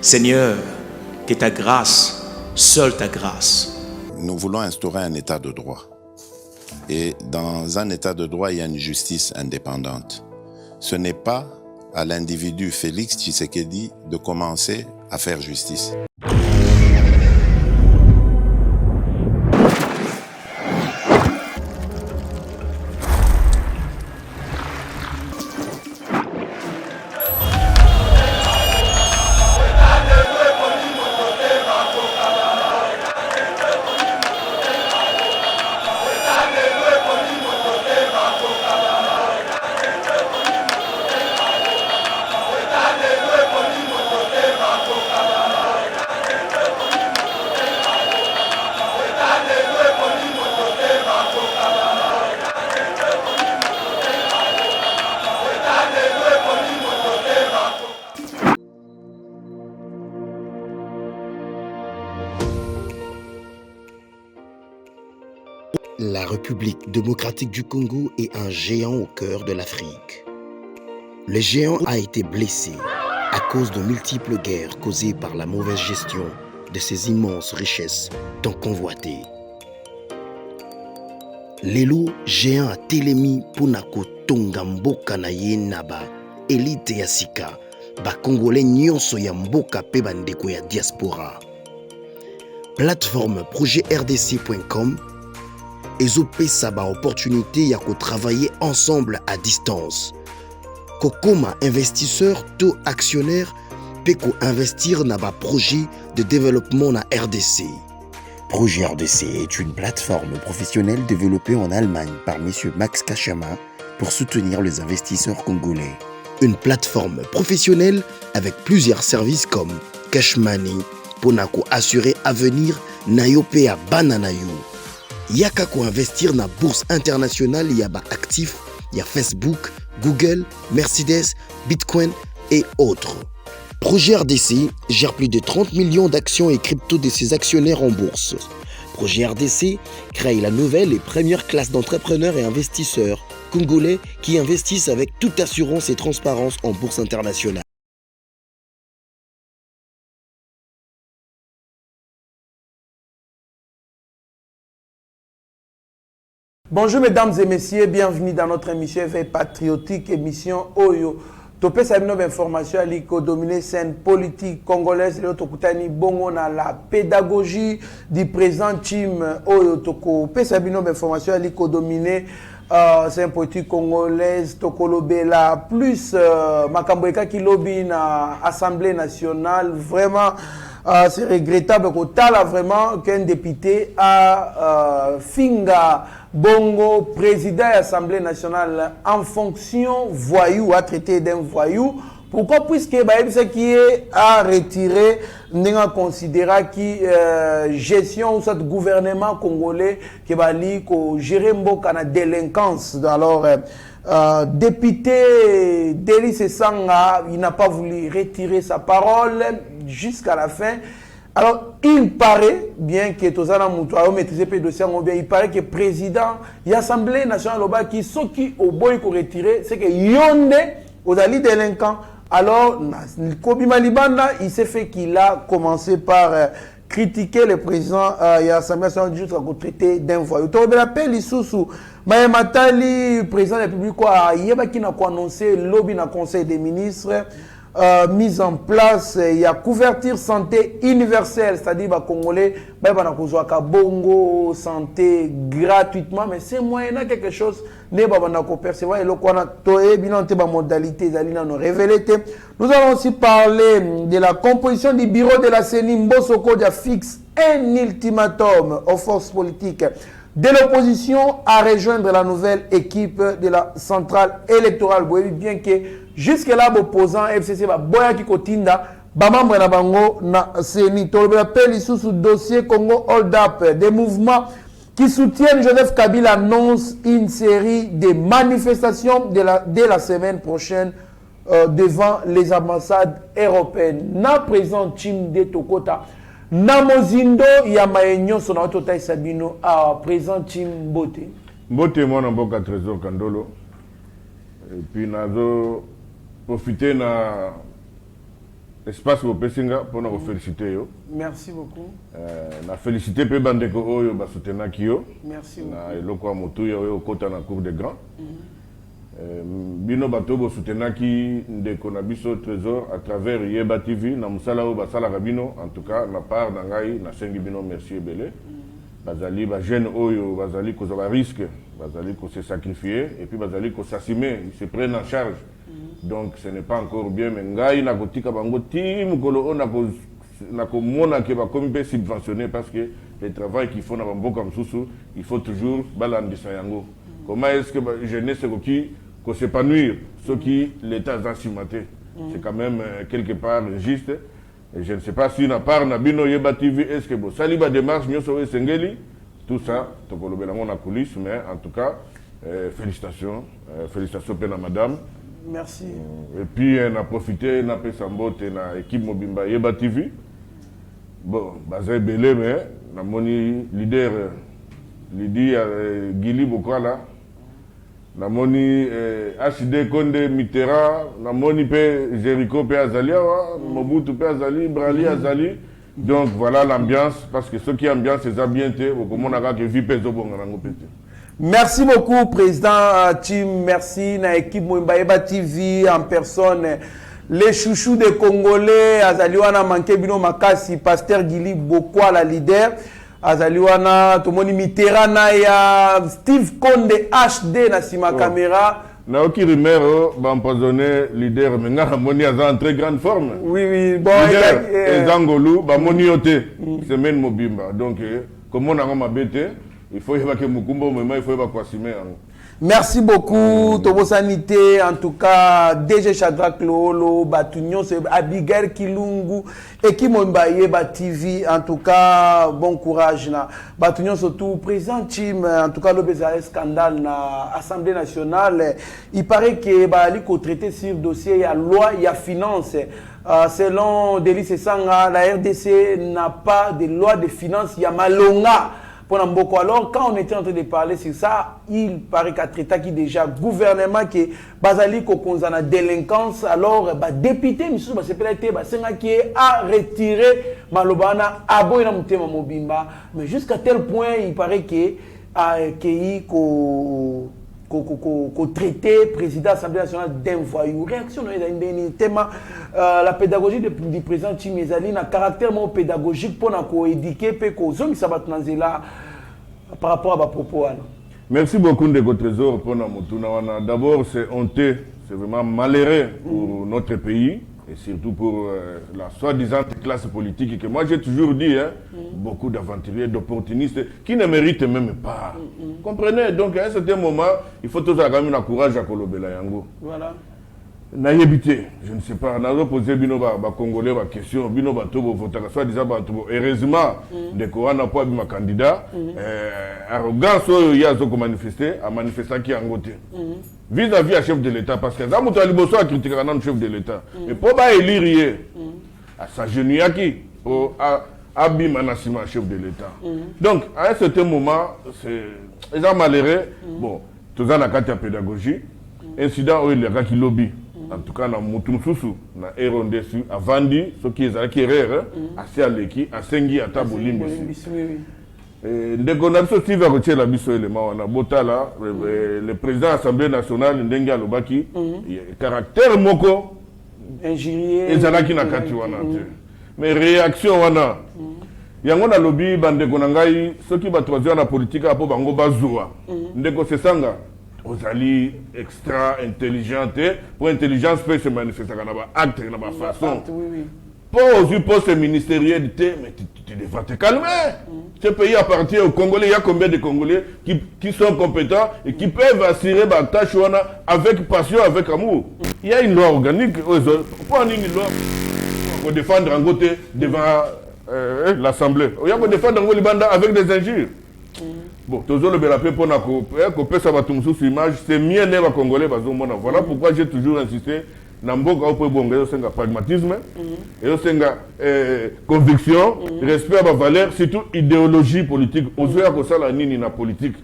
Seigneur, que ta grâce, seule ta grâce. Nous voulons instaurer un état de droit. Et dans un état de droit, il y a une justice indépendante. Ce n'est pas à l'individu Félix Tshisekedi de commencer à faire justice. La République démocratique du Congo est un géant au cœur de l'Afrique. Le géant a été blessé à cause de multiples guerres causées par la mauvaise gestion de ses immenses richesses tant convoitées. Lelo géant a telemi pona kotonga mboka na ye na ba élite ya sika ba congolais nyonso ya mboka pe bandeko ya diaspora. Plateforme projetrdc.com ezopesa ba opportunité ya ko travailler ensemble à distance. Kokoma investisseur to actionnaire pe ko investir na ba projet de développement na RDC. Projet RDC est une plateforme professionnelle développée en Allemagne par M. Max Kachama pour soutenir les investisseurs congolais. Une plateforme professionnelle avec plusieurs services comme Cash Money, Ponako assurer avenir Nayope à Bananayo. Yaka ko investir na bourse internationale, il y a ba actifs, il y a Facebook, Google, Mercedes, Bitcoin et autres. Projet RDC gère plus de 30 millions d'actions et crypto de ses actionnaires en bourse. Projet RDC crée la nouvelle et première classe d'entrepreneurs et investisseurs congolais qui investissent avec toute assurance et transparence en bourse internationale. Bonjour mesdames et messieurs, bienvenue dans notre émission Éveil patriotique, émission Oyo. Topé sa nouvelle information à l'ICO dominer scène politique congolaise, l'autre bongo na la pédagogie du président Tim Oyo Toko. Topé sa nouvelle information à l'ICO dominer scène politique congolaise, Toko Lobela, plus Makamboeka qui lobby na Assemblée nationale, vraiment. C'est regrettable que vraiment qu'un député a Finga Bongo, président de l'Assemblée nationale, en fonction voyou, a traité d'un voyou. Pourquoi? Puisque ce qui est à retirer, nous considérons que gestion ou ce gouvernement congolais qui va gérer la délinquance. Alors, député Délice Sanga, il n'a pas voulu retirer sa parole jusqu'à la fin. Alors, il paraît, bien que Tozana Moutoua maîtrisé le dossier, il paraît que le président de l'Assemblée nationale, qui sont qui au boy pour retirer, c'est que Yonde, aux alliés délinquants. Alors, Kobi Malibanda, il s'est fait qu'il a commencé par critiquer le président de l'Assemblée nationale jusqu'à traiter d'un voyou. Tu me rappelles, Issoussou, Matali, président de la République, il y a qui n'a annoncé lobby dans le Conseil des ministres. Mise en place, il y a couverture santé universelle, c'est-à-dire les Congolais, bongo santé gratuitement, mais c'est moyen quelque chose ne pas percevoir et le modalité nous révélé. Nous allons aussi parler de la composition du bureau de la CENI. Mbosoko dia fixe un ultimatum aux forces politiques de l'opposition à rejoindre la nouvelle équipe de la centrale électorale. Vous voyez bien que jusque-là, l'opposant FCC va boya ki kotinda, bamambre na bango na CENI. Tolbe appelle sous dossier Congo Hold Up. Des mouvements qui soutiennent Joseph Kabila annoncent une série de manifestations dès la semaine prochaine devant les ambassades européennes. Na président Tim de Tokota. Namozindo ya maenyo sona otota Sabino à présent Tim Mbote. Mbote moi na mboka trésor Kandolo. Et puis nazo profiter na espace au Pessinga pour nous féliciter. Merci beaucoup. Na félicité pe bandeko oyo ba soutenir kio. Merci beaucoup. Na eloko ya motu yo kota na cour des grands. Bino bato bo soutenir ki ndeko na biso trésor à travers Yeba TV na musala o basala kabino en tout cas na part na ngai na sengi bino merci ebele. Bazali ba jeune oyo bazali ko za risque, bazali ko se sacrifier et puis bazali ko s'assumer, ils se prennent en charge. Donc ce n'est pas encore bien mais ngai na kotika bango tim kolo on na ko mona ke ba kombe subventionné parce que le travail qu'il faut na bamboka msusu il faut toujours balandisa yango. Comment est-ce que jeunesse ko s'épanouir ce qui l'état a cimenté. C'est quand même quelque part juste. Et je ne sais pas si na part na bino Yeba TV est-ce que bo saliba démarche nyoso we sengeli tout ça to ko lobela ngona coulisse mais en tout cas félicitations pena madame. Merci. Et puis on a profité na pesa mbote na équipe mobimba Yeba TV. Bon, bazay belé mais na moni leader Lidi Gili Bokwala na moni HD Konde Mitterrand na moni pe Jericho pe Azali Mobutu pe Azali Brali Azali. Donc voilà l'ambiance parce que ce qui ambiance c'est ambianté au comment on a que vie peso bongango pété. Merci beaucoup, Président Tim. Merci à l'équipe Yeba TV en personne. Les chouchous des Congolais, Azaliwana Manke Bino Makasi, Pasteur Gili Bokwa, la leader. Azaliwana Tomoni Mitterrand, ya Steve Konde HD na sima caméra. Naoki Rimero va empoisonner leader Menga Moni en très grande forme. Oui, bon. Leader Zangolou, Moni Yote, semaine Mobimba. Donc, comme on a un bête, il faut évacuer Mukumbo, mais il faut évacuer Kwasime. Merci beaucoup, Tobo Sanité, en tout cas, DG Shadrach Lolo, Batunyo, Abigail Kilungu, et Kimomba Yeba TV, en tout cas, bon courage. Batunyo surtout, président Tim, en tout cas, le scandale na Assemblée nationale, il paraît que Bali ko traité sur dossier, il y a loi, il y a finance. Selon Delis Sanga, la RDC n'a pas de loi de finances, il y a Malonga. Alors, quand on était en train de parler sur ça, il paraît qu'à traiter qui déjà gouvernement qui basali ko konzana délinquance, alors député monsieur c'est peut-être qui a retiré malobana aboyna mutema mobimba, mais jusqu'à tel point il paraît que ko traité président de l'Assemblée nationale d'un voyou. Réaction la pédagogie du président Chimezali n'a caractère pédagogique pour nous éduquer par rapport à ma propos. Merci beaucoup de votre trésor pour nous. D'abord, c'est honteux, c'est vraiment malheureux pour notre pays et surtout pour la soi-disant classe politique que moi j'ai toujours dit, beaucoup d'aventuriers, d'opportunistes qui ne méritent même pas. Comprenez? Donc à un certain moment, il faut tous avoir le courage à Kolobela Yango. Voilà. Naïbité, je ne sais pas, on a posé Binoba Congolais la question, Binoba Tobo Votaka, soit-disant heureusement, de quoi n'a pas ma candidat, arrogance, il y a ce qu'on manifesté, à manifester qui a ngoté. Vis-à-vis à chef de l'État, parce que Zamouta Liboso a critiqué un chef de l'État. Mais pour pas élire, à sa genouillaki, pour Abim Anassima, chef de l'État. Donc, à un certain moment, c'est malheureux. Bon, tout ça, on a carte à pédagogie. Incident où il y a qui lobby. En tout cas, dans Moutoumsousou, dans Erondessu, à Vandi, ce qui est à Kerrer, à Sialeki, à Sengi, à Tabolimbi. Dès qu'on a sorti vers la biso élément, on a Botala, le président de l'Assemblée nationale, Ndenga Lobaki, caractère moko, injurié, et Zalaki Nakatiwana. Mais réaction, on a. Yango na lobby, bande konangai, ceux qui battent la politique, à Bango Bazoua. Ndeko Sesanga. Ozali extra intelligente pour intelligence peut se manifester dans acte dans ma façon. Pour au poste ministériel mais tu devras te calmer. Ce pays appartient aux Congolais, il y a combien de Congolais qui sont compétents et qui peuvent assurer ma tâche avec passion, avec amour. Il y a une loi organique pour une loi pour défendre un côté devant l'Assemblée. Il y a pour défendre un Libanda avec des injures. Bon, toujours le belapé pour que ça va tomber sur l'image, c'est mieux les Congolais. Voilà pourquoi j'ai toujours insisté dans le pragmatisme, et conviction, respect à ma valeur, surtout idéologie politique. Oser que ça la nini na politique.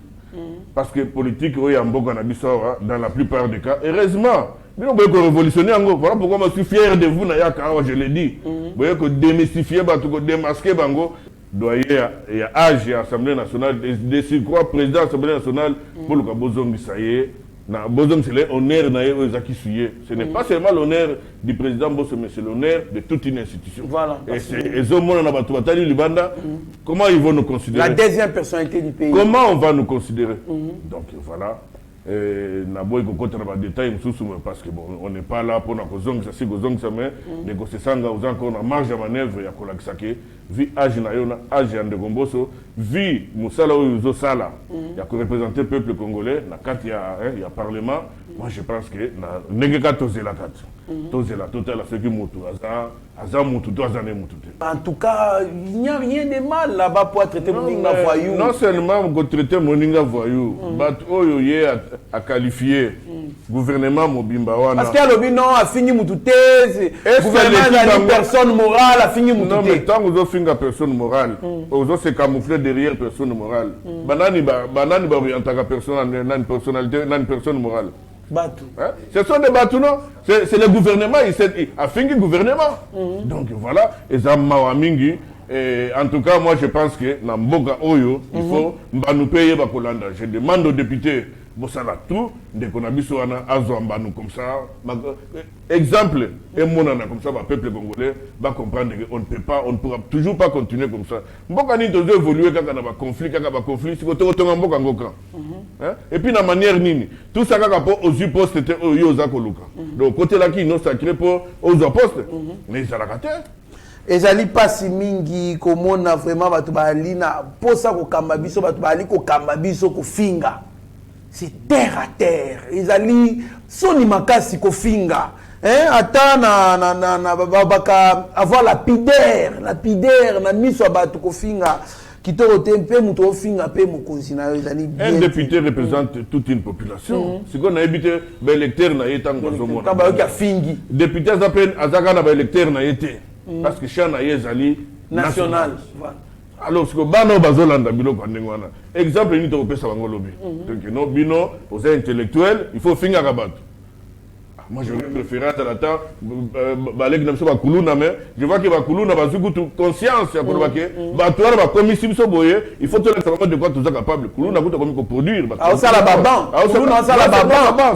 Parce que politique, dans la plupart des cas, heureusement, Vous pouvez révolutionner en gros. Voilà pourquoi je suis fier de vous, je l'ai dit. Vous voyez que démystifier, démasquer, doyer, il y a âge à l'Assemblée nationale, de surcroît président de l'Assemblée nationale, pour le Bozong, ça y est. Bozong, c'est l'honneur ce n'est pas seulement l'honneur du président Bosso, mais c'est l'honneur de toute une institution. Voilà. Et comment ils vont nous considérer? La deuxième personnalité du pays. Comment on va nous considérer? Donc voilà. Naboy Kokota na détail parce que bon, on n'est pas là pour na kozong ça si kozong ça mais négocier sanga aux encore na marge de manœuvre ya kolakisake vi âge na yona âge ya ndegomboso vi musala oyo sala ya ko représenter peuple congolais na kati ya parlement. Moi je pense que na nengeka tozela kati tozela total ce qui mutu aza mutu to azane mutu. En tout cas, il n'y a rien de mal là-bas pour traiter Moninga voyou. Non seulement pour traiter Moninga voyou, mais oyo yé à qualifier gouvernement Mobimba wana. Parce que le non a fini mutu thèse. Gouvernement une personne morale a fini mutu. Non mais tant que vous finga personne morale, vous se camoufler derrière personne morale. Banani ba orientaka personne nan personnalité nan personne morale. Batou. Hein? Ce sont des bateaux, non? C'est le gouvernement, il a fini le gouvernement. Donc voilà, et ça m'a mingi. En tout cas, moi je pense que dans Mboka Oyo, il faut nous payer Bakolanda. Je demande aux députés, Bossala tout, dès qu'on a vu sur un Azouambanu comme ça. Exemple, et mon comme ça, le peuple congolais va comprendre qu'on ne peut pas, on ne pourra toujours pas continuer comme ça. Mboka ni doit évoluer quand il y a un conflit, c'est que tu as un Mboka Ngoka. Et puis, la manière nini, tout ça, quand aux postes, c'était aux Yozakoluka. Donc, côté là, qui nous sacré pour aux postes, mais ça l'a raté. Ezali pasi mingi komona vraiment batu bali na posa ko kambabiso batu bali ko kambabiso ko finga. C'est terre à terre. Ezali soni makasi ko finga. Ata na baka avoir lapidaire na miso batu ko finga. Kitoro tempe muto finga pe mokonzi na ezali bien. Un député représente toute une population. Si on a évité l'électeur na yeta ngozomona. Kamba yo fingi. Député azaka na électeur na yete. Parce que Chana Yezali national. Alors, ce que Bano Bazolanda Bilo Kandengwana. Exemple, il n'y a pas de Bangolobi. Donc, non, Bino, aux intellectuels, il faut finir à battre. Moi, je préfère à la temps, je vois que Bakuluna va se conscience, il faut te laisser de quoi tu es capable. Kuluna va produire.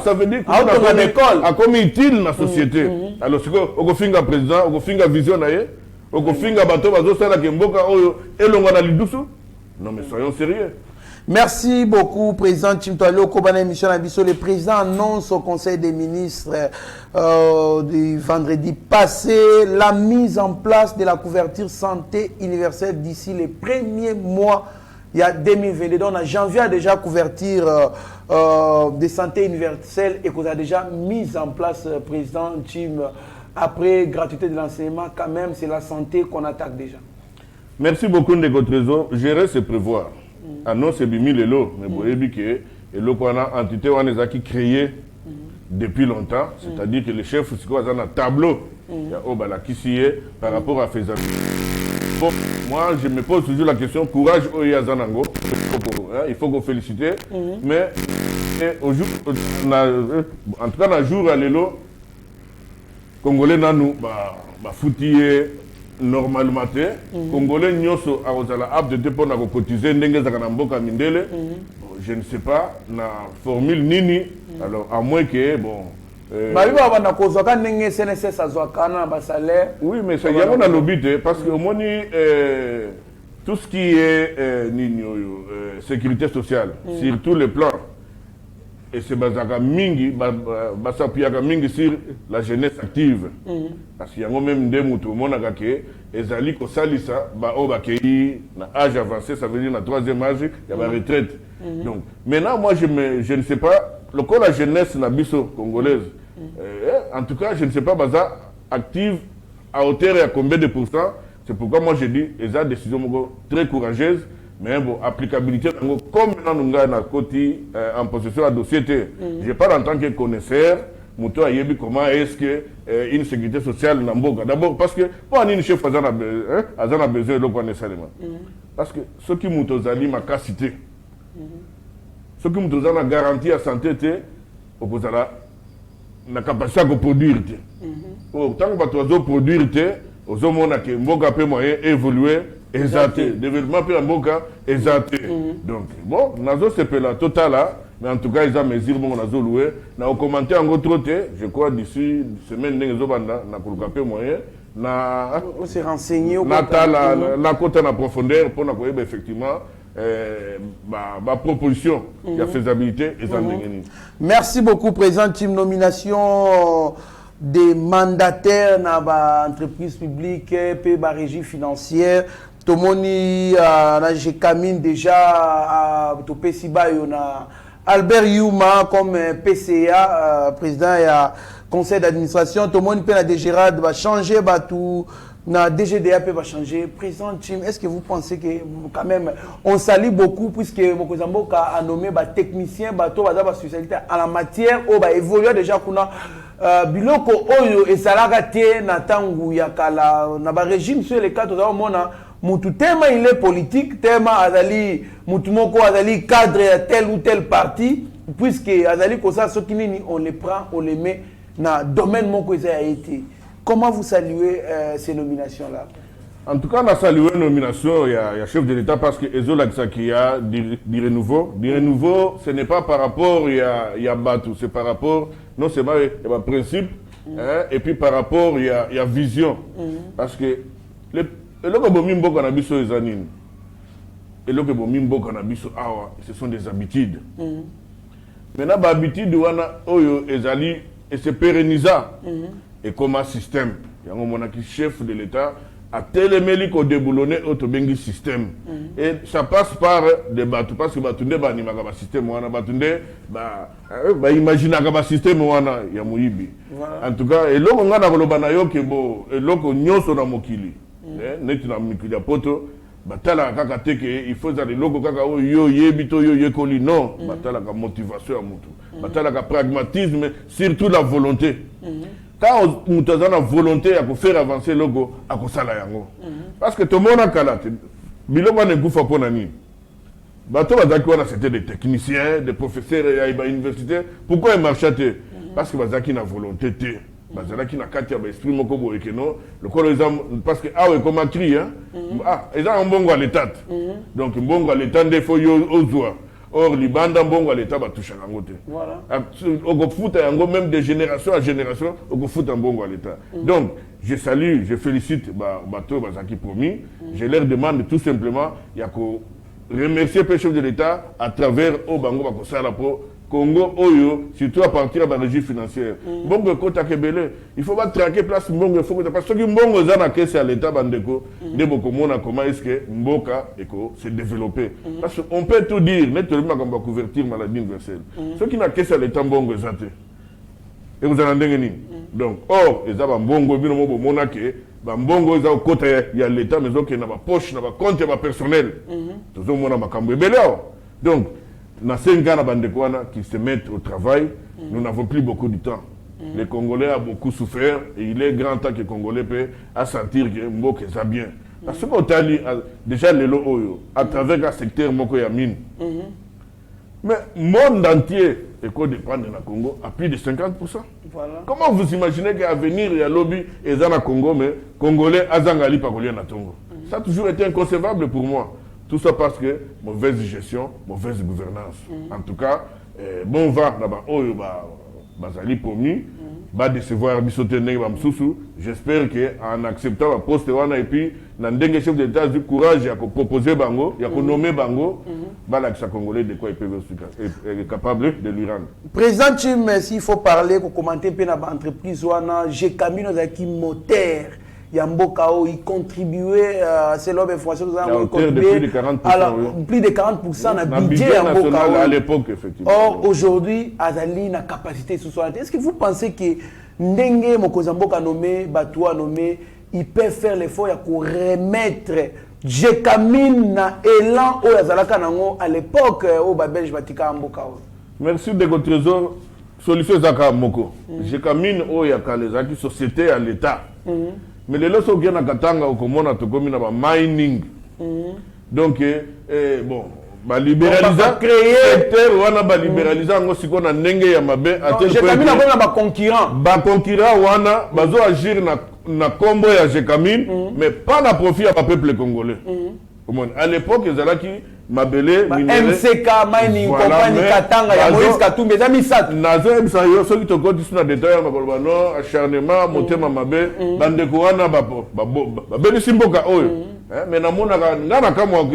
Ça veut dire que a comme utile dans la société. Alors, si on fait un président, on fait une vision, on fait un bateau, on fait un bateau, non, mais soyons sérieux. Merci beaucoup, Président Chimtoalo Kobana émission Abisso. Le Président annonce au Conseil des ministres du vendredi passé la mise en place de la couverture santé universelle d'ici les premiers mois. Il y a 2022. Donc, en janvier, a déjà couverture de santé universelle et qu'on a déjà mis en place, Président Chim. Après gratuité de l'enseignement, quand même, c'est la santé qu'on attaque déjà. Merci beaucoup, Ndeko Trésor. Gérer, c'est prévoir. Ah non, c'est bimi le lot, mais vous voyez que le qu'on a entité qui créé depuis longtemps, c'est-à-dire que le chef c'est un tableau par rapport à faisabilité. Bon, moi je me pose toujours la question courage au Yazanango, il faut qu'on félicite, mais en tout cas dans le jour à l'élo, Congolais nous foutiller normalement Congolais nyoso azala apte de pour cotiser ndenge zaka na mboka mindele. Je ne sais pas na formule nini alors à moins que bon Baliba bana kozaka ndenge CNSS azwaka na ba salaire. Oui mais ça y a on a l'obité parce que au moni tout ce qui est sécurité sociale sur tous les plans et c'est basaka mingi basapiyaka mingi sur la jeunesse active parce qu'il y a même des moutons monaka ke ezali ko salisa ba obakei na âge avancé ça veut dire na troisième âge il y a la retraite. Donc maintenant moi je ne sais pas le corps la jeunesse na biso congolaise en tout cas je ne sais pas basa active à hauteur et à combien de pourcents. C'est pourquoi moi je dis eza décision très courageuse. Mais bon, applicabilité, comme nous avons en possession de dossier, je parle en tant que connaisseur, comment est-ce que une sécurité sociale n'a pas. D'abord, parce que pour un chef, a besoin de connaître. Parce que ceux qui m'ont donné ma capacité, ceux qui m'ont donné la garantie à santé, na capacité à produire. Tant que bato azo produire te, ozo mona ke mboka pe moyen évoluer exalté, développement pe mboka exalté. Donc bon, nazo sepela total là, mais en tout cas ils ont mesure bon nazo louer, na au commenter en gros troté, je crois d'ici semaine n'enzo banda na koluka pe moyen na on s'est renseigné au la côte en profondeur pour na koyeba effectivement ma proposition il y a faisabilité et ça Merci beaucoup président team nomination des mandataires dans l'entreprise publique et la régie financière. Tout le monde a camine déjà à Topesiba, on a Albert Youma comme PCA, président et conseil d'administration. Tout le monde peut déjà va changer, tout na DGDA peut changer. Président Tim, est-ce que vous pensez que quand même on salue beaucoup puisque Mokozamboka a nommé technicien, spécialité en la matière, évoluer déjà kuna biloko oyo esalaka te na tangu ya kala na ba régime sur les cadres za mona mutu tema il est politique tema azali mutu moko azali cadre ya tel ou tel parti puisque azali kosa soki nini on les prend on les met na domaine moko ça a été. Comment vous saluez ces nominations là? En tout cas, on a salué la nomination, il y a chef de l'État parce que Ezola qui a du renouveau. Du renouveau, ce n'est pas par rapport il y a Batou, c'est par rapport, non seulement il y a un principe, hein, et puis par rapport il y a vision. Parce que le Mimbo Kanabiso et Zanine, et le Mimbo Kanabiso Awa, ce sont des habitudes. Maintenant, les habitudes, Oyo Ezali, et se pérennisa. Et comme un système, il y a un chef de l'État a téléméli qu'au déboulonné autobengi système. Et ça passe par des bateaux, parce que Batunde ba ni magaba système wana Batunde ba imagine agaba système wana ya muibi. En tout cas, et loko ngana koloba na yo ke bo et loko nyoso na mokili. Neti na mikili ya poto batala kaka teke il faut za loko kaka yo yebito yo yekoli non, batala ka motivation ya mutu. Batala ka pragmatisme, surtout la volonté. Quand nous avons la volonté de faire avancer le logo, à parce que tout le monde a calate. Biloma ne goufa pour nani. Bateau c'était des techniciens, des professeurs à l'université. Pourquoi ils marchaient? Parce que Bazaki n'a volonté. Bazaki n'a qu'à esprit moko bo ekeno. Le corps parce que ah ouais comme un cri hein. Ah ils ont un bon à l'état. Donc un bon à l'état des fois aux oies. Or, les bandes bon à l'État va toucher à côté. Voilà. Au foot, même de génération à génération, au foot en bon à l'État. Donc, je salue, je félicite Bateau Bazaki promis. Je leur demande tout simplement, il y a qu'à remercier le chef de l'État à travers Obango Bakosala pour Congo Oyo, surtout à partir de la régie financière. Bongo Kota Kebele, il faut pas traquer place Mbongo, il faut que parce que Mbongo Zana Kesse à l'État Bandeko, de Bokomona, comment est-ce que Mboka s'est développé. Parce qu'on peut tout dire, nettement comme couverture maladie universelle. Ceux qui n'a Kesse à l'État Mbongo Zate. Et vous en avez donc, or, ils ont Mbongo, Binomo Monake, Mbongo, ils ont côté, il y a l'État, mais ils ont poche, ils ont compte, ils ont personnel. Tout le monde a Makambo. Donc, dans ces gens qui se mettent au travail, nous n'avons plus beaucoup de temps. Les Congolais ont beaucoup souffert et il est grand temps que les Congolais puissent sentir que Mboka est bien. Parce que déjà les lots à travers le secteur Moko Yamine. Mais le monde entier, éco dépend de la Congo, à plus de 50%. Voilà. Comment vous imaginez qu'à venir, il y a lobby et dans le Congo, mais Congolais, Azangali, Pakolien, Natongo. Ça a toujours été inconcevable pour moi. Tout ça parce que mauvaise gestion, mauvaise gouvernance. En tout cas, bon va là-bas, Bazali promis, va décevoir Bissotene Bamsousou. J'espère qu'en acceptant la poste et puis, dans le chef de l'État, du courage à proposer Bango, il y a nommer Bango, les Congolais de quoi ils peuvent être capables de lui rendre. Président Tim, s'il faut parler, pour commenter l'entreprise, j'ai caminé dans un moteur. Yamboka, il contribuait à ces lobes informations. Plus de 40%. Alors, plus de 40% dans le budget Yamboka. À l'époque, effectivement. Or, aujourd'hui, Azali n'a capacité sous son. Est-ce que vous pensez que Ndenge Mokozamboka nommé, Batoua nommé, il peut faire l'effort pour remettre Jekamine na élan au Azalaka Nango à l'époque au Babel Batika Amboka? Merci de votre trésor. Solution Zaka Moko. Jekamine au Yakalezaki, société à l'État. Mais les lois sont bien à Katanga au Komona, tout comme mining. Donc, bon, ba libéraliser secteur wana ba libéraliser ngo siko na ndenge ya mabe atel j'ai kamine na ba concurrent wana bazo agir na combo ya Jekamine mais pas na profit ya peuple congolais. À l'époque ezalaki mabele MCK mining compagnie Katanga ya Moïse Katumbi za misatu nazo ebisa yo soki tokoti suna détail na koloba no acharnement motema mabe bandeko wana babelisi mboka oyo mais namonaka ngana kamwa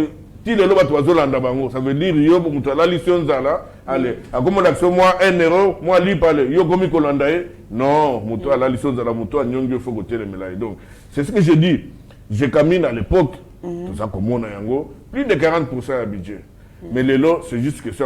ti lelo bato bazolanda bango ça veut dire yo mutu alali sio nzala allez akomona que moi 1 euro moi li pale yo komi kolanda ye non mutu alali sio nzala mutu anyongi il faut kotelemela. Donc c'est ce que j'ai dit. Jekamine à l'époque tout ça comme on a yango plus de 40% à budget. Mais les lots, c'est juste que ça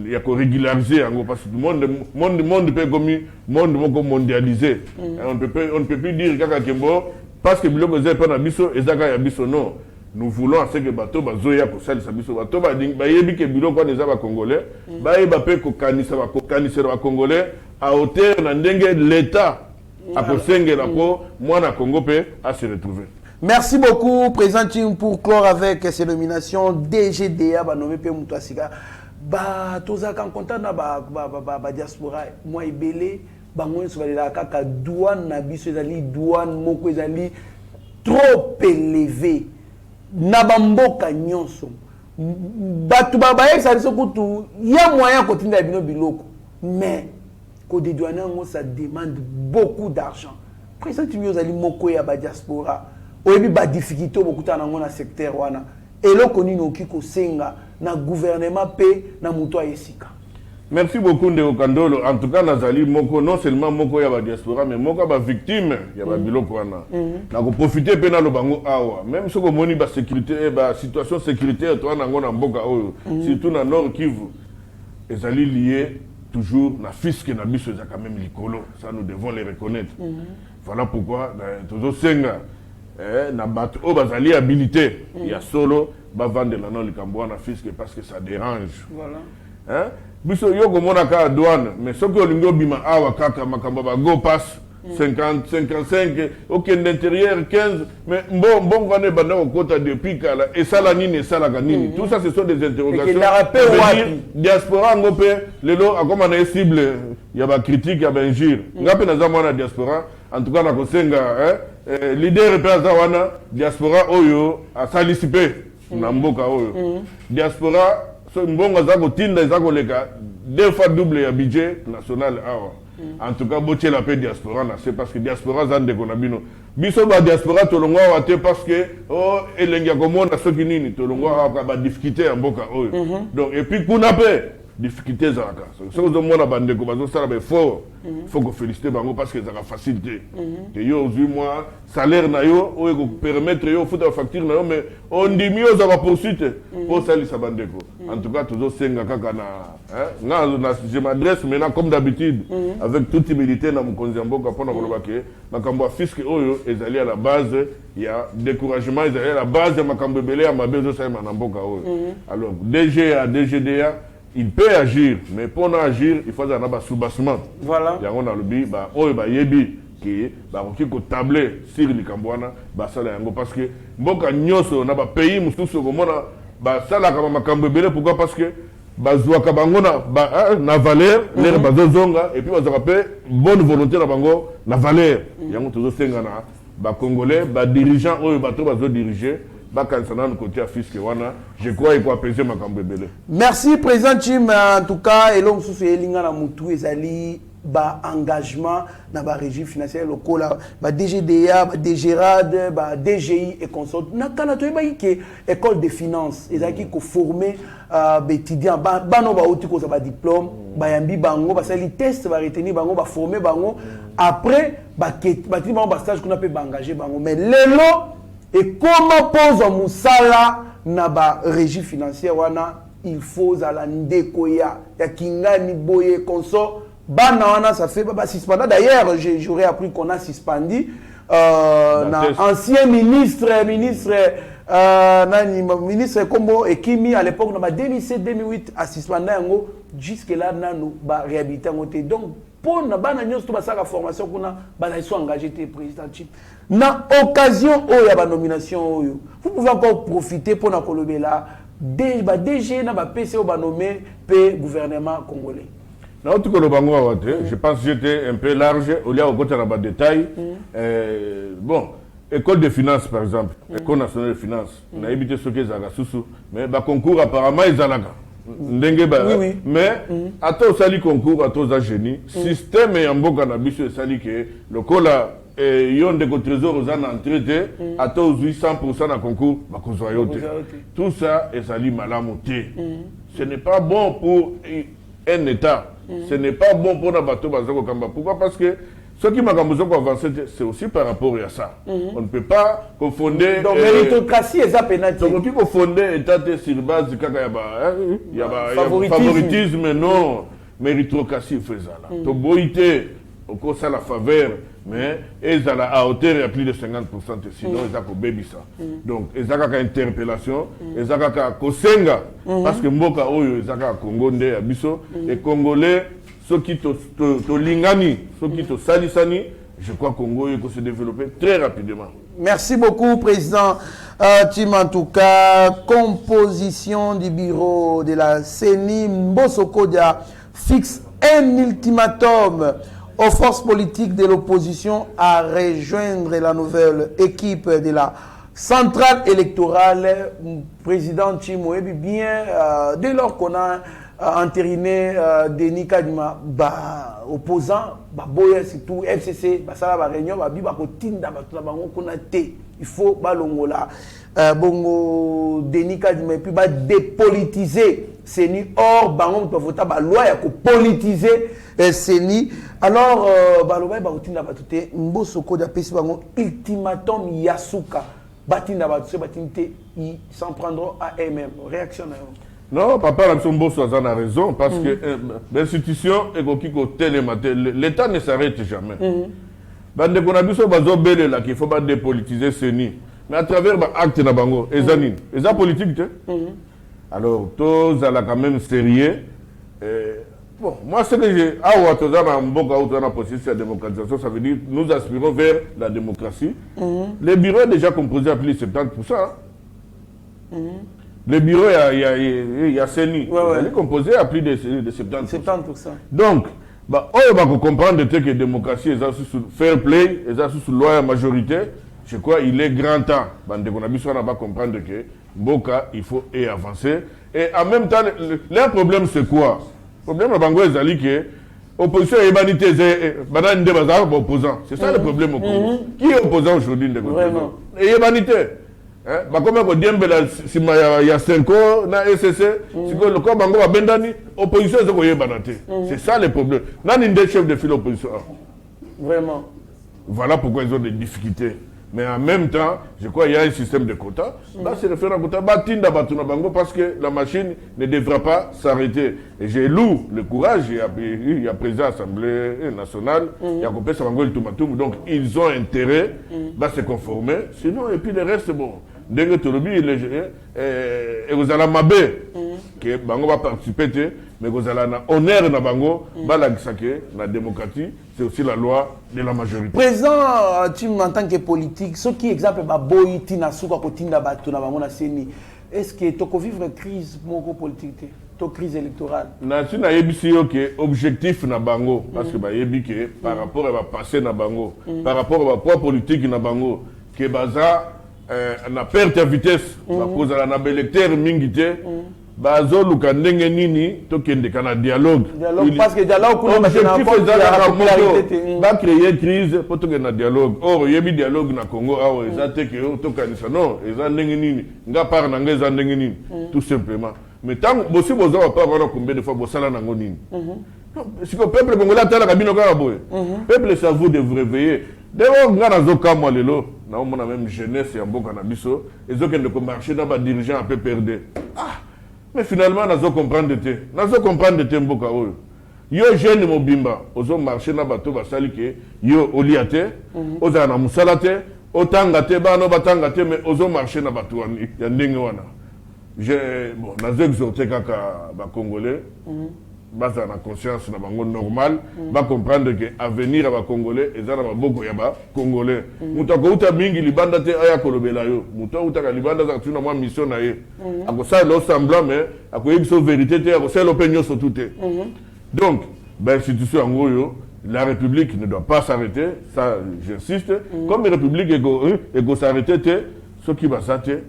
il y a qu'on régulariser yango parce que le monde peut comme monde mondialisé. On ne peut plus dire kaka kembo parce que biloko zé pas na biso ezaka ya biso non. Nous voulons à ce que bateau bazoya ko sali sa biso bateau ba yebi ke biloko na za ba congolais ba yeba pe ko kanisa ba congolais à hauteur na ndenge l'état a ko sengela ko mwana Congo pe à se retrouver. Merci beaucoup, Président Tim, pour clore avec ces nominations DGDA, nommé P. Moutouassika. Toza kan content na ba diaspora, moi ibele, bango so balela kaka douane na biso ezali douane moko ezali trop élevé. Na bamboka nyonso. Batu babaye ça so kutu, ya moyen kotinda bino biloko. Mais ko dédouaner ngo ça demande beaucoup d'argent. Président Tim ezali moko ya ba diaspora. Oyebi ba difficulté bokuta na ngona secteur wana eloko nini okiko senga na gouvernement pe na muto ayesika. Merci beaucoup Ndeko Kandolo. En tout cas nazali moko non seulement moko ya ba diaspora mais moko ba victime ya ba biloko wana na ko profiter pe na lo bango awa même soko moni ba sécurité ba situation sécuritaire to na ngona mboka oyo surtout na Nord Kivu ezali lié toujours na fisc na biso za quand même likolo, ça nous devons les reconnaître. Voilà pourquoi tozo senga na bato o bazali habilité il y a solo ba vendre la non likambo na fisc parce que ça dérange. Voilà. Biso yo ko mona ka douane mais soko lingo bima awa kaka makambo ba go pass 50 55 OK l'intérieur 15 mais bon ngane banda ko kota depuis kala et ça la nini ça la nini tout ça ce sont des interrogations. Diaspora ngopé lelo akoma na cible ya ba critique ya ba injure ngape na za mona diaspora en tout cas na kosenga leader représenta wana diaspora oyo asalisipe na mboka oyo diaspora so mbongo za kotinda za koleka deux fois double ya budget national awa en tout cas boche la paix diaspora na c'est parce que diaspora za ndeko na bino biso ba diaspora tolongwa wate parce que oh elengi komona soki nini tolongwa ba difficulté ya mboka oyo donc et puis kuna pe difficulté za ka so zo mona bandeko bazo sala ba fort faut que féliciter bango parce que ça a facilité que yo aujourd'hui moi salaire na yo o ko permettre yo futa facture na yo mais on dit mieux za ba poursuite pour ça sa bandeko en tout cas toujours senga kaka na je m'adresse maintenant comme d'habitude avec toute humilité na mokonzi mboka pona koloba ke makambo ya fisc oyo ezali à la base il y a découragement ezali à la base de makambo belé ya mabezo sa na mboka oyo alors DGDA il peut agir, mais pour agir, il faut avoir un soubassement. Voilà. Il y a un lobby, yebi qui ko tabler sur les Cambouana, ça parce que mboka nyoso na ba pays mususu komona ba sala kama makambo belé pourquoi parce que bazwa kabangona na valeur les bazozonga et puis bazwa pe bonne volonté na bango na valeur. Yango tozo senga na ba congolais ba dirigeant oyo bato bazo diriger. Je crois qu'il faut apaiser ma cambébele. Merci, Président Tim. En tout cas, et l'homme sous Elinga la Moutou ezali ba engagement dans la régie financière locale, ba DGDA, ba DGRAD, ba DGI et consort. Na kanato ba ki école de finance, ezaki ko former étudiants ba no ba oti ko ba diplôme, ba yambi bango ba sali test ba retenir bango ba former bango après ba ti bango ba stage qu'on a peut ba engager bango. Mais lelo et comment pose un moussala na ba régie financière wana il faut à la ndeko ya kingani boye consort bana wana ça fait ba suspendre d'ailleurs j'aurais appris qu'on a suspendu ancien ministre Kombo Ekimi à l'époque na ba 2007-2008 a suspendu yango jusque là nanu ba réhabiliter ngote donc pour na bana nyos to ba saka formation kuna ba ils sont engagés te président Chip na occasion oyo ya ba nomination oyo vous pouvez encore profiter pour na kolobela DG na ba PCO ba nommé pe gouvernement congolais. Non, tout le bango je pense que j'étais un peu large au lieu de côté dans détail. Bon, école de finance par exemple, école nationale de finance, on a évité ce qu'ils ont sous mais ba concours apparemment ils ont oui. Mais à tous sali concours à tous génie système et en boka na biso sali que le cola yon de trésor aux en entrée à tous 800% na concours ba kozoyote. Tout ça est sali malamuté. Ce n'est pas bon pour un État. Ce n'est pas bon pour la bateau bazako kamba. Pourquoi? Parce que ce qui m'a avancé, c'est aussi par rapport à ça. On ne peut pas confondre. Donc, méritocratie et ça pénalité. Donc, on peut confondre État sur base de il y a favoritisme, non. Méritocratie, il fait ça. Donc, boïté, au cours de la faveur, mais ils ont à hauteur il y a plus de 50%, sinon ils ont baby ça. Donc, ils ont une interpellation, ils ont une kosenga, parce que Mboka, ils ont un Congo, et Congolais, ceux qui te lingani, ceux qui te salisani, je crois que Congo peut se développer très rapidement. Merci beaucoup, Président Tim. En tout cas, composition du bureau de la CENI, Mbosokodia fixe un ultimatum aux forces politiques de l'opposition à rejoindre la nouvelle équipe de la centrale électorale. Président Tim Moebi, bien, dès lors qu'on a entériné Denis Kadima, opposant, boya surtout FCC, ça la réunion, il faut balongola bongo Denis Kadima et puis dépolitiser CENI. Or bango peut voter la loi pour politiser CENI. Alors baloba batinda batute mbosoko da pesi bango ultimatum yasuka batinda batuse batinte ils s'en prendront à eux-mêmes. Réaction à eux. Non, papa Ramsombo a raison, parce que l'institution est l'État ne s'arrête jamais. Bande Konabiso bazo belle là qu'il faut pas dépolitiser CENI. Mais à travers l'acte na bango, ezanine, eza politique. Alors tous à la quand même sérieux. Bon, moi ce que j'ai à Ouattozana Mboka ou dans processus de démocratisation, ça veut dire nous aspirons vers la démocratie. Le bureau est déjà composé à plus de 70%. Le bureau, il y a CENI. Il est composé à plus de 70%. Donc, on va comprendre que la démocratie est sous fair play, est sous loi majorité. Je crois qu'il est grand temps. On va comprendre que Mboka, il faut avancer. Et en même temps, leur problème, c'est quoi? Le problème, c'est que l'opposition est banité, opposant. C'est ça le problème au Congo. Qui est opposant aujourd'hui? Il est banité. Comme on dit, il y a 5 ans, na SCC, le corps bango a bendani, opposition c'est ça le problème. N'a ni des chefs de file opposition. Vraiment. Voilà pourquoi ils ont des difficultés. Mais en même temps, je crois qu'il y a un système de quotas. Là, c'est le faire quota. Parce que la machine ne devra pas s'arrêter. Et j'ai loué le courage. Il y a président de l'Assemblée nationale. Il y a coupé Sabango Toumatoum. Donc, ils ont intérêt à se conformer. Sinon, et puis le reste, bon. Dès que tu le dis, et vous allez m'aber, que Bango va participer, mais vous allez honneur na Bango, la démocratie, c'est aussi la loi de la majorité. Président, tu en tant que politique, ce qui exemple Baboy, Tina Souka, Kotinda Batu, na Bango na Seni, est-ce que tu as vivre une crise politique, une crise électorale? Si na yebisio que objectif na Bango, parce que yebi que par rapport à passé na Bango, par rapport à poids politique na Bango, que baza na perte de vitesse cause à la électeur mingité bazo luka ndenge nini to kende kana dialogue parce que dialogue pour va créer crise pour to na dialogue. Or yebi dialogue na Congo awo ezate que to kanisa non eza ndenge nini nga par na ngeza ndenge nini tout simplement. Mais tant bosi bozo pas voir combien de fois bosala nango nini. Si le peuple congolais atala kabino ka boye. Peuple ça vous de vous réveiller. D'abord, nous avons même jeunesse et Mboka na biso, et nous avons marché dans les dirigeants un peu perdus. Ah, mais finalement, nous avons compris que Mboka oyo. Yo jeune mobimba, nous avons marché dans bateau basali que yo oliate, nous avons musalate, otangate ba no batangate, mais nous avons marché dans bateau ya ndenge wana. Bon, nous avons exhorté kaka ba Congolais. base na conscience na bango normal ba comprendre que avenir à ba congolais et za na maboko ya ba congolais muta ko uta mingi libanda te aya kolobela yo muta uta ka libanda za tuna mwa mission na ye ako ça lo semblant mais ako yebiso vérité te ako ça l'opinion surtout te donc ba institution en gros la République ne doit pas s'arrêter, ça j'insiste. Comme la République est s'arrêter, ce qui va s'arrêter,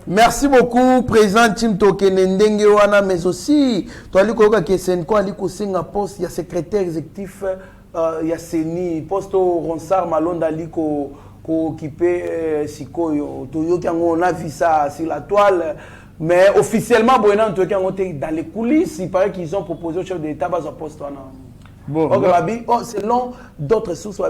merci beaucoup, Président Tim Tokenendengewana, mais aussi, tu as dit que Senko a dit que poste, il y a secrétaire exécutif, il y a Seni, poste Ronsard Malonda Liko, qui peut Sikoyo, on a vu ça sur la toile. Mais officiellement, dans les coulisses, il paraît qu'ils ont proposé au chef de l'État de poste. Bon, selon d'autres sources,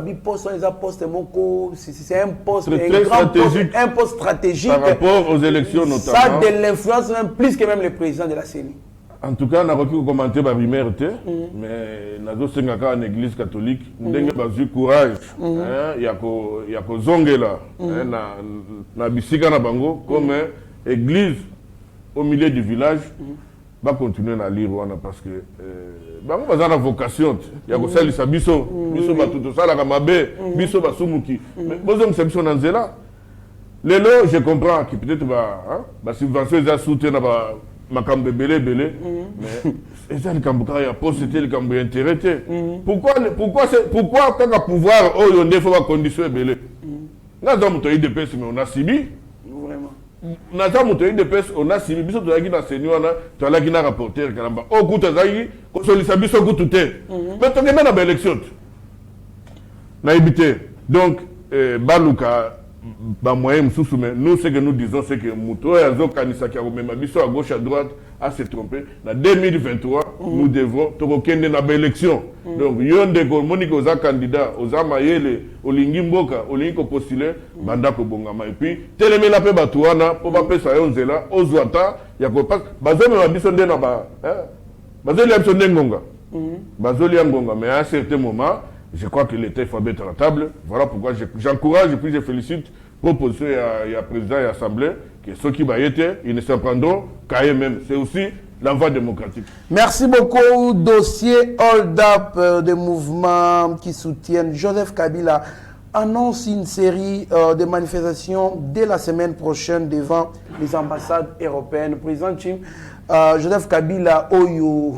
c'est un poste stratégique. Un poste stratégique. Par rapport aux élections notamment. Ça a de l'influence même plus que même le président de la CENI. En tout cas, on a reçu commenter par rumeur, mais nous avons en église catholique, nous avons eu courage. Il y a que Zongela, na bisika na bango, comme église au milieu du village, va continuer à lire parce que on a une vocation. Il y a que ça, les biso, biso tout ça, la kamabe, biso basumuki. Mais besoin de section dans zela. Les lots, je comprends que peut-être bah subvention ils a soutenu ma cambe belé, mais et ça le cambuka ya posté le cambu intéressé. Pourquoi quand le pouvoir oh on faut pas conditionner belé. Nous avons eu des pèses mais on a subi. Vraiment. Nous avons eu des pèses on a subi. Biso to yaki na senior na to yaki na rapporteur kalamba. Oh kuta zaki ko solisa biso kututé. Mais to ngena na élection. Na habité. Donc baluka ba moyen msusu mais nous ce que nous disons c'est que muto ya zo kanisa ki même biso à gauche à droite à se tromper. Na 2023 nous devons to kende na ba élection. Donc yonde ko moniko za candidat oza mayele olingi mboka olingi ko postuler banda ko bongama et puis telemela pe batuana po ba pesa yonzela ozwata ya ko pas bazome ba biso nde na ba bazoli ya biso ndengonga bazoli ya ngonga mais à un certain moment je crois que l'État faut mettre à la table. Voilà pourquoi j'encourage et puis je félicite proposition il y a président et assemblée que ceux qui va être ils ne s'en prendront qu'à eux-mêmes. C'est aussi la voie démocratique. Merci beaucoup. Dossier Hold Up des mouvements qui soutiennent Joseph Kabila annonce une série de manifestations dès la semaine prochaine devant les ambassades européennes. Président Chim, Joseph Kabila oyo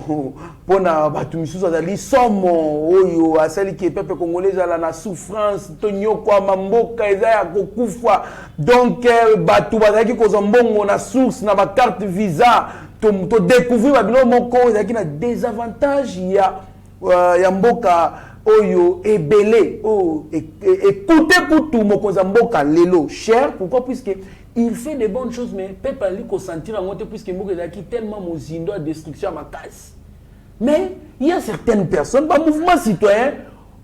pona batu misusu azali somo oyo asali ki peuple congolais ala na souffrance tonyo kwa mamboka eza ya kokufa donc batu bazaki koza mbongo na source na ba carte visa to découvrir ba bilo moko ezaki na désavantage ya mboka oyo ebele o écoutez pour tout mokonza mboka lelo cher pourquoi puisque il fait des bonnes choses mais peuple ali ko sentir en monter puisque mboka ezaki tellement mozindo à destruction à ma casse mais il y a certaines personnes ba mouvement citoyen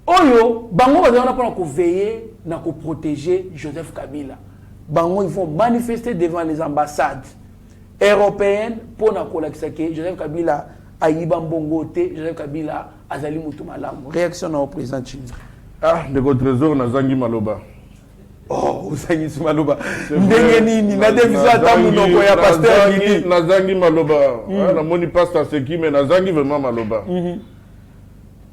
oyo bango bazana pour ko veiller na ko protéger Joseph Kabila bango ils vont manifester devant les ambassades européennes pour na ko lakisa que Joseph Kabila ayiba mbongo te Joseph Kabila azali mutu malamu réaction na au président Chine de votre trésor na zangi maloba oh uzangi maloba ndenge nini na defisa ata munoko ya pasteur nini na zangi maloba na moni pasteur seki mais na zangi vraiment maloba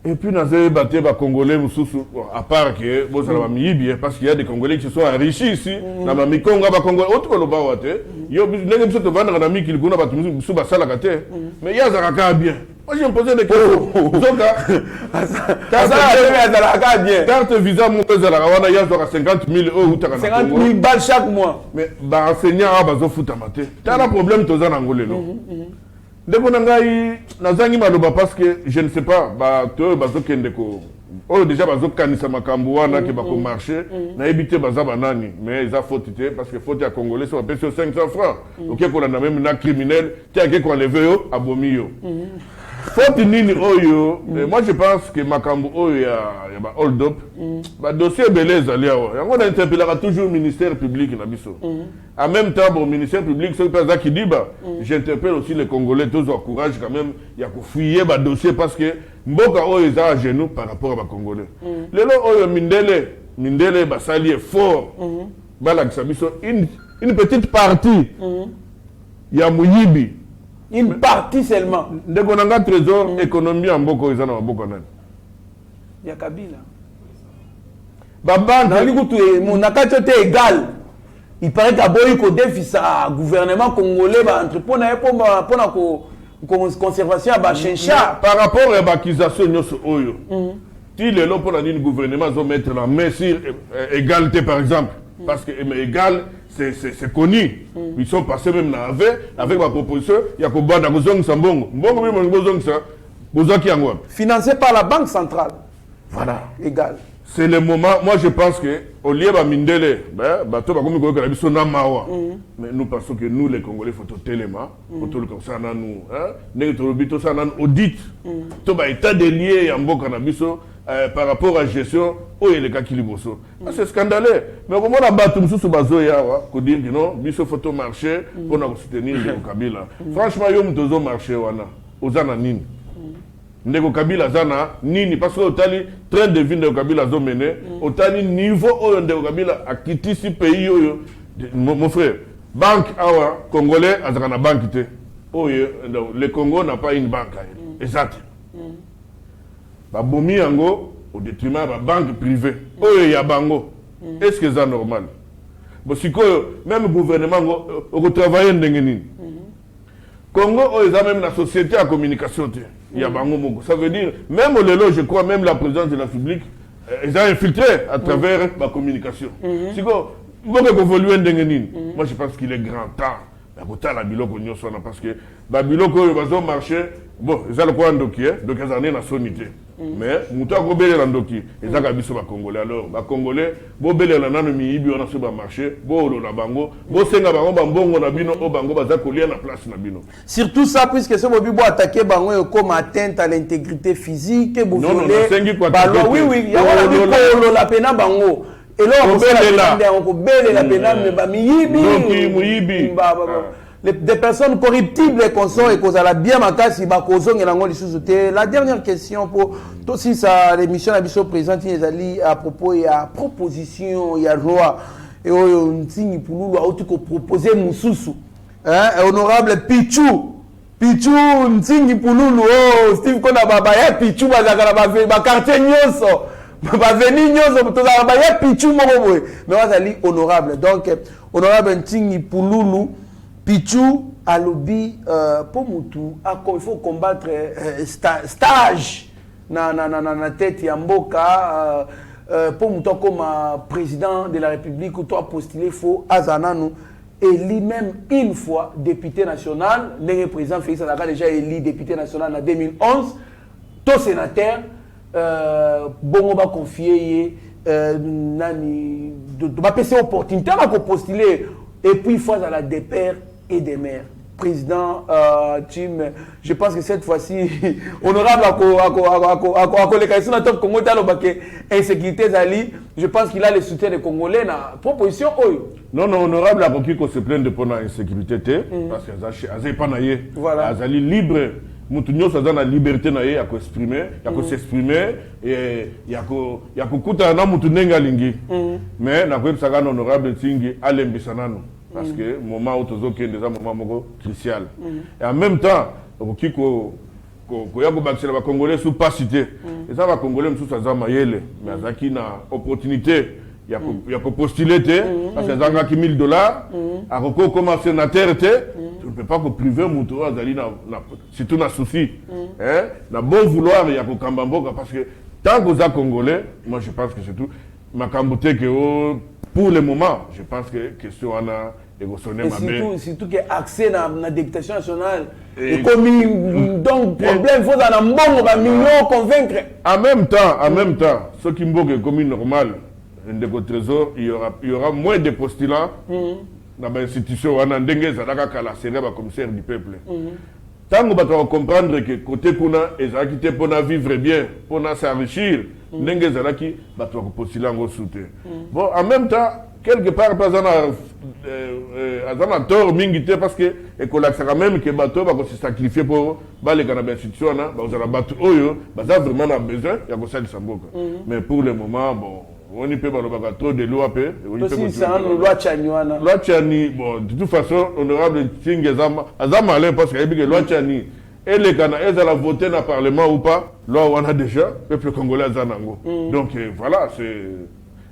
et puis na zé baté ba congolais mususu à part que bon ça va mibi parce qu'il y a des congolais qui sont enrichis ici na ba mikonga ba congolais autre loba waté yo ndenge biso to vendre na miki kuna ba mususu ba sala kate mais ya zaka bien. Moi, j'ai posé des questions. Carte visa, mon père, il y a 50 000 euros. 50 000 balles chaque mois. Mais enseignant, il y a foot à mater. Tu as un problème, tu as un angolais. Dès qu'on a parce que je ne sais pas, déjà, kanisa makambuana qui va marcher, n'a évité bazabanani, mais ils ont faute parce que faute à Congolais, ça va payer 500 francs. Ok, qu'on a même un criminel, tiens, qu'on lève à Bomio. Faute nini oyo, moi je pense que makambu oyo ya ba hold up, ba dossier belé zali awa. On a interpellé toujours le ministère public na biso. En même temps, bon ministère public, c'est pas ça qui dit bah, j'interpelle aussi les Congolais, tous au courage quand même, il y a qu'à fouiller ba dossier parce que mboka oyo za à genoux par rapport à ba Congolais. Lelo oyo mindele ba sali est fort. Ba la biso une petite partie. Ya muyibi. Une partie seulement. Ndeko nanga trésor économie en boko ezana boko nan. Ya Kabila. Babanque Nali kutu mon nakati était égal. Il paraît qu'à boy ko déficit gouvernement congolais ba entrepreneur pour conservation ba chencha par rapport à l'accusation nyoso oyo. Si le lot pour le gouvernement va mettre la main sur égalité par exemple parce que égal c'est connu. Ils sont passés même avec ma proposition, il y a que Banda Gozong Sambongo. Mbongo même Gozong ça, Gozaki Angwa. Financé par la Banque centrale. Voilà. Égal. C'est le moment, moi je pense que au lieu de Mindele, bateau comme nous mais nous pensons que nous les Congolais faut tout téléma, faut tout le comme ça nous, hein, nous ça audit, tout ba état des liens en bon cannabiso par rapport à la gestion où il est cas qui liboso. C'est scandaleux. Mais comment la bateau sous bazo ya ko dire que non, biso photo marché pour nous soutenir le Kabila. Franchement yo mtozo marché wana, ozana nini. Ndeko Kabila zana nini parce que otali train de vie de Kabila zo mené otali niveau oyo ndeko Kabila akiti si pays oyo mon frère banque awa congolais azaka na banque te oyo le Congo n'a pas une banque exact ba bomi yango au détriment ba banque privée oyo ya bango est-ce que c'est normal bon siko même gouvernement au travailler ndenge nini Congo oyo za même la société à communication te il y a Bango Mogo. Ça veut dire, même au Lelo, je crois, même la présidence de la République, ils ont infiltré à travers la communication. C'est quoi? Moi, je pense qu'il est grand temps. Parce que Babiloko, ils ont marché. Bon, ils ont le point d'Oki, donc ils ont une sonité. Mais, Mouta Gobele Landoki, ils ont un Congolais. Alors, les Congolais, Bobele Lananomi, ils ont un marché, Bolo Bango, Bosenga Bango, Bango Nabino, Bango Bazakoli à la place Nabino. Surtout ça, puisque ce mobile a attaqué Bango comme atteinte à l'intégrité physique, non, non, oui, oui, il y a la pena Bango. Et là, on peut la pena, mais des personnes corruptibles qu'on sort et qu'on a bien makasi bakozong et lango lisouté. La dernière question pour aussi ça l'émission Abisso présente à propos il y a proposition il y a loi et on signe pour nous a tout proposer mususu hein honorable Pichou ntingi pour nous oh Steve Kona baba ya Pichou bazaka ba quartier nyonso ba veni nyonso to ba ya Pichou moko boy mais wazali honorable donc honorable ntingi pour nous Pichou a lobby pour Moutou, il faut combattre stage na tête ya mboka pour Moutou comme président de la République ou toi postulé faut Azananu élu même une fois député national, le président Félix Anaka déjà élu député national en 2011, tout sénateur bon va confier nani de passer opportunité à postuler et puis il faut à la dépère et des maires. Président Tim, je pense que cette fois-ci, honorable insécurité Zali, je pense qu'il a le soutien des Congolais dans la proposition. Non, non, honorable Akokiko se plaint de prendre la insécurité, parce que pas naïe. Voilà. Zali libre. Moutounio ça donne la liberté naïe à s'exprimer, à s'exprimer et il y a kukuta na mutunenga lingi. Mais na kweb saga honorable Tingi alembisanano. Parce que moment où tozo qui est déjà moment crucial. Et en même temps, qui ko yako bakisela ba Congolais sous pas cité. Et ça va Congolais sous ça mayele, mais azaki na opportunité ya ko postuler parce que zanga ki $1000 a ko commencer na terre tu ne peux pas que priver muto azali na surtout na souci hein na bon vouloir ya ko kambamboka parce que tant que za Congolais, moi je pense que c'est tout makambote que pour le moment, je pense que question ana surtout que accès à la députation nationale et comme donc problème faut dans mbongo ba millions convaincre en même temps ce qui m'boque comme normal ndeko trésor il y aura moins de postulants dans l'institution wana ndenge zalaka kala serait ba commissaire du peuple tant que va comprendre que côté kuna ezaki te pour vivre bien pour s'enrichir ndenge zalaki ba to postuler ngo soutien bon en même temps quelque part pas un tort mingité parce que et quand même que bateau va se sacrifier pour les canaux institution là vous allez battre oyo ça vraiment a besoin il y a ça de samboka mais pour le moment bon On y peut pas trop de loi peu. Aussi c'est un loi Tchaniwana. Loi Tchani, bon, de toute façon, honorable Tingezama, Azama Alain, parce qu'il y a que loi Tchani, et les Ghana, elles ont voté dans le Parlement ou pas, loi on a déjà, le peuple congolais Zanango. Donc voilà, c'est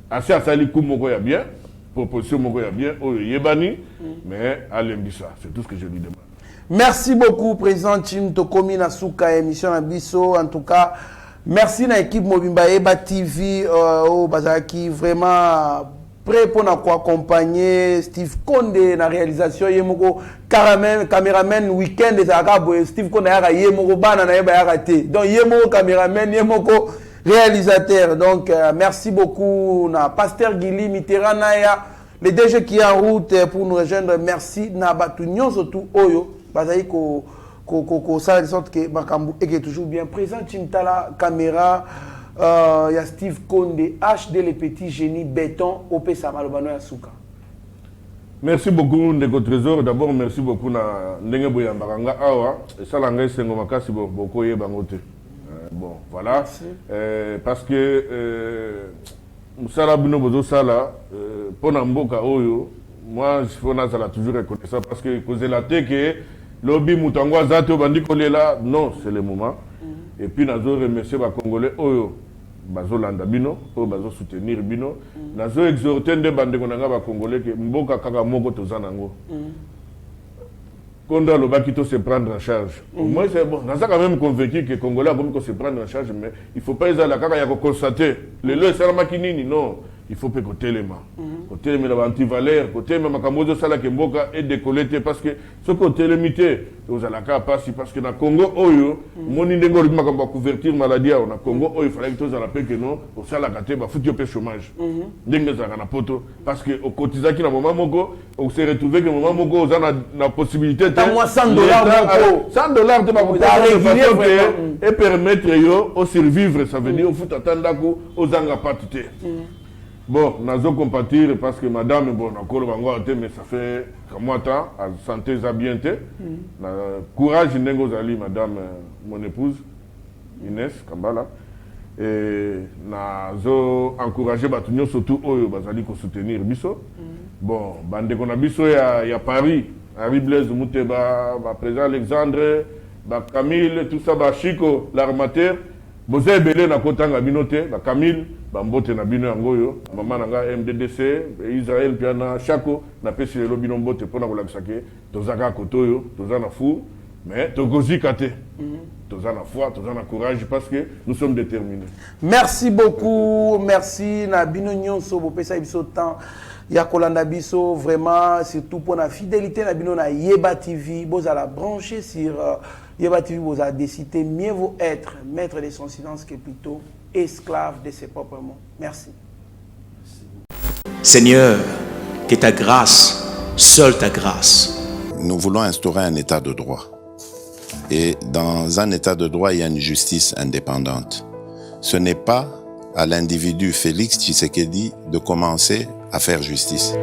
assez à Sali Koumoko y a bien, proposition Moko y a bien, Yebani, mais à l'Embissa, c'est tout ce que je lui demande. Merci beaucoup, Président Tim Tokomi Nasuka, émission Abisso. En tout cas, merci à l'équipe Mobimba Eba TV, au Bazaki, vraiment prêt pour nous accompagner. Steve Konde, la réalisation, Yemoko, caméraman, week-end, Steve Konde, Yemoko, Banana, Yeba, donc Yemoko, caméraman, Yemoko, réalisateur. Donc, merci beaucoup, na Pasteur Gili Mitterrand, les DG qui est en route pour nous rejoindre. Merci, na Batunyon, surtout, Oyo. Bazaï ko ça de sorte que Bakambu est toujours bien présent. Chimtala caméra, il y a Steve Konde, HD les petits génies béton, OP Samalobano Yasuka. Merci beaucoup Ndeko Trésor. D'abord merci beaucoup na Ndenge Boyambaranga Awa et ça l'engrais Sengo Makasi beaucoup Yebangote. Bon voilà. Parce que Moussala Bino Bozo Sala pour Namboka Oyo, moi je faut toujours reconnaître ça parce que cause la que Lobby Moutangwa Zato Bandi Kolela, non, c'est le moment. Et puis, nous avons remercié les Congolais, Bazo Landabino, Bazo soutenir Bino. Nous avons exhorté les Congolais que Mboka Kaka Moko Tozanango. Quand le Bakito se prendre en charge. Moi, c'est bon. Nous avons quand même convaincu que les Congolais vont se prendre en charge, mais il ne faut pas les Kaka constater. Le lieu, c'est la maquinini, non. Il faut que côté les mains. Côté les anti-valeurs, côté les makamozo sala kemboka et décolleté parce que ce côté limité, aux alaka passi parce que dans Congo oyo, moni ndengori makamba couverture maladie au Congo oyo il fallait que tous à la paix que non, au sala kate ba foutu au chômage. Ndenge za na poto parce que au cotisaki na moment moko, on s'est retrouvé que moment moko aux na possibilité de $100 moko. $100 de ba et permettre yo au survivre, ça veut dire au foot atandako aux anga patute. Bon, nous avons compatir parce que madame, bon, mais ça fait comme moi, à santé, ça bien été. Courage, Zali, madame, mon épouse, Inès Kambala. Et nous avons encouragé Batunyo, surtout eux, Bazali, pour soutenir Bisso. Bon, bande qu'on a Bisso, il y a Paris, Harry Blaise, Mouteba, président Alexandre, Camille, tout ça, Chico, l'armateur. Bozé belé na kotanga binote, Camille, Bambote na bino yangoyo, maman nanga MDDC, Israël piana Chako, na pesi le lobby nombote pour na kolakisake, tozaka kotoyo, tozana fou, mais togozi kate. Tozana foi, tozana courage parce que nous sommes déterminés. Merci beaucoup, merci na bino nyonso bo pesa biso temps. Ya kolanda biso vraiment surtout pour la fidélité na bino na Yeba TV, vous allez brancher sur Yeba TV, vous allez décider mieux vaut être maître de son silence que plutôt esclave de ses propres mots. Merci. Seigneur, que ta grâce, seule ta grâce. Nous voulons instaurer un état de droit. Et dans un état de droit, il y a une justice indépendante. Ce n'est pas à l'individu Félix Tshisekedi de commencer à faire justice.